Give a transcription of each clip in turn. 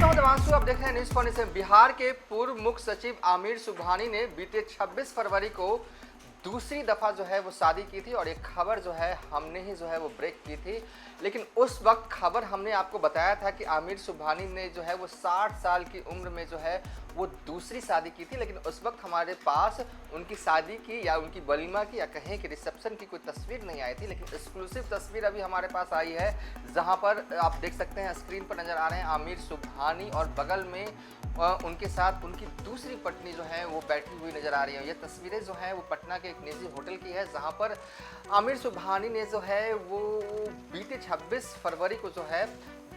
नमस्कार देवांशु, आप देख रहे हैं न्यूज पॉइंट से। बिहार के पूर्व मुख्य सचिव आमिर सुबहानी ने बीते 26 फरवरी को दूसरी दफा जो है वो शादी की थी और एक खबर जो है हमने ही जो है वो ब्रेक की थी। लेकिन उस वक्त खबर हमने आपको बताया था कि आमिर सुबहानी ने जो है वो 60 साल की उम्र में जो है वो दूसरी शादी की थी। लेकिन उस वक्त हमारे पास उनकी शादी की या उनकी वलीमा की या कहें कि रिसेप्शन की कोई तस्वीर नहीं आई थी। लेकिन एक्सक्लूसिव तस्वीर अभी हमारे पास आई है, जहां पर आप देख सकते हैं, स्क्रीन पर नजर आ रहे हैं आमिर सुबहानी और बगल में उनके साथ उनकी दूसरी पत्नी जो है वो बैठी हुई नजर आ रही है। ये तस्वीरें जो है वो पटना के एक निजी होटल की है, जहां पर आमिर सुबहानी ने जो है वो बीते 26 फरवरी को जो है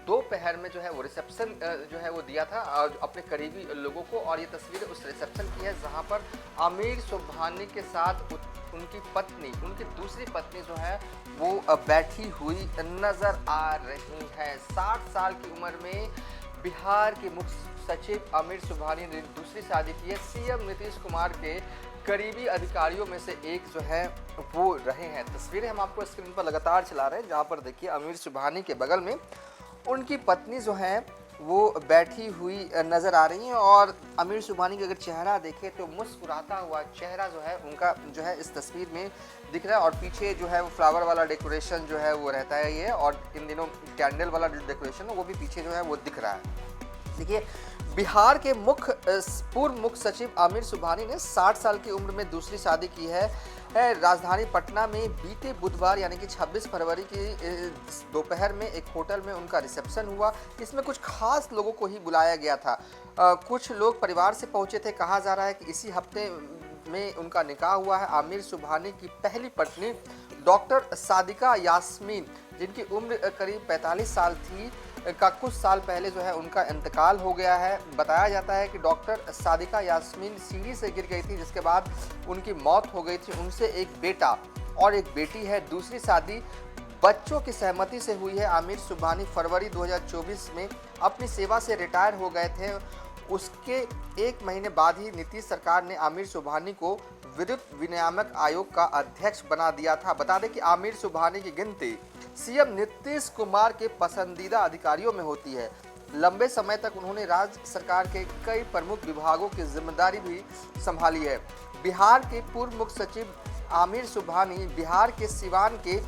दोपहर में जो है वो रिसेप्शन जो है वो दिया था अपने करीबी लोगों को। और ये तस्वीरें उस रिसेप्शन की है जहां पर आमिर सुबहानी के साथ उनकी पत्नी, उनकी दूसरी पत्नी जो है वो बैठी हुई नजर आ रही है। 60 साल की उम्र में बिहार के मुख्य सचिव आमिर सुबहानी ने दूसरी शादी की है। सीएम नीतीश कुमार के करीबी अधिकारियों में से एक जो है वो रहे हैं। तस्वीरें हम आपको स्क्रीन पर लगातार चला रहे हैं, जहां पर देखिए आमिर सुबहानी के बगल में उनकी पत्नी जो है वो बैठी हुई नज़र आ रही हैं। और आमिर सुबहानी का अगर चेहरा देखें तो मुस्कुराता हुआ चेहरा जो है उनका जो है इस तस्वीर में दिख रहा है। और पीछे जो है वो फ्लावर वाला डेकोरेशन जो है वो रहता है ये, और इन दिनों कैंडल वाला डेकोरेशन वो भी पीछे जो है वो दिख रहा है। देखिए, बिहार के पूर्व मुख्य सचिव आमिर सुबहानी ने 60 साल की उम्र में दूसरी शादी की है। राजधानी पटना में बीते बुधवार यानी कि 26 फरवरी की दोपहर में एक होटल में उनका रिसेप्शन हुआ। इसमें कुछ खास लोगों को ही बुलाया गया था। कुछ लोग परिवार से पहुंचे थे। कहा जा रहा है कि इसी हफ्ते में उनका निकाह हुआ है। आमिर सुबहानी की पहली पत्नी डॉक्टर सादिका यास्मीन, जिनकी उम्र करीब 45 साल थी, का कुछ साल पहले जो है उनका इंतकाल हो गया है। बताया जाता है कि डॉक्टर सादिका यास्मीन सीढ़ी से गिर गई थी, जिसके बाद उनकी मौत हो गई थी। उनसे एक बेटा और एक बेटी है। दूसरी शादी बच्चों की सहमति से हुई है। आमिर सुबहानी फरवरी 2024 में अपनी सेवा से रिटायर हो गए थे। उसके एक महीने बाद ही नीतीश सरकार ने आमिर सुबहानी को विद्युत विनियामक आयोग का अध्यक्ष बना दिया था। बता दें कि आमिर सुबहानी की गिनती सीएम नीतीश कुमार के पसंदीदा अधिकारियों में होती है। लंबे समय तक उन्होंने राज्य सरकार के कई प्रमुख विभागों की जिम्मेदारी भी संभाली है। बिहार के पूर्व मुख्य सचिव आमिर सुबहानी बिहार के सिवान के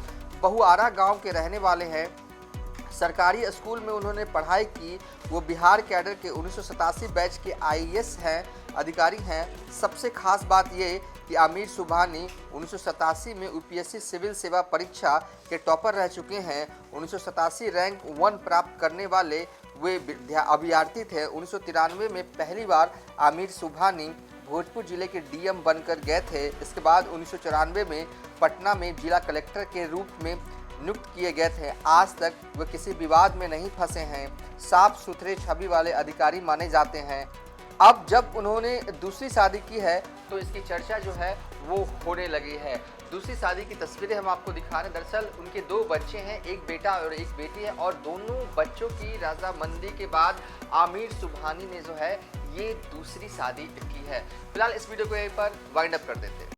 बहुआरा गांव के रहने वाले हैं। सरकारी स्कूल में उन्होंने पढ़ाई की। वो बिहार कैडर के 1987 बैच के आईएएस हैं, अधिकारी हैं। सबसे खास बात ये कि आमिर सुबहानी 1987 में यूपीएससी सिविल सेवा परीक्षा के टॉपर रह चुके हैं। 1987 रैंक 1 प्राप्त करने वाले वे अभ्यर्थी थे। 1993 में पहली बार आमिर सुबहानी भोजपुर जिले के डीएम बनकर गए थे। इसके बाद 1994 में पटना में जिला कलेक्टर के रूप में नियुक्त किए गए थे। आज तक वे किसी विवाद में नहीं फंसे हैं। साफ सुथरे छवि वाले अधिकारी माने जाते हैं। अब जब उन्होंने दूसरी शादी की है तो इसकी चर्चा जो है वो होने लगी है। दूसरी शादी की तस्वीरें हम आपको दिखा रहे हैं। दरअसल उनके 2 बच्चे हैं, एक बेटा और एक बेटी है। और दोनों बच्चों की रजामंदी के बाद आमिर सुबहानी ने जो है ये दूसरी शादी की है। फिलहाल इस वीडियो को यहीं पर वाइंड अप कर देते हैं।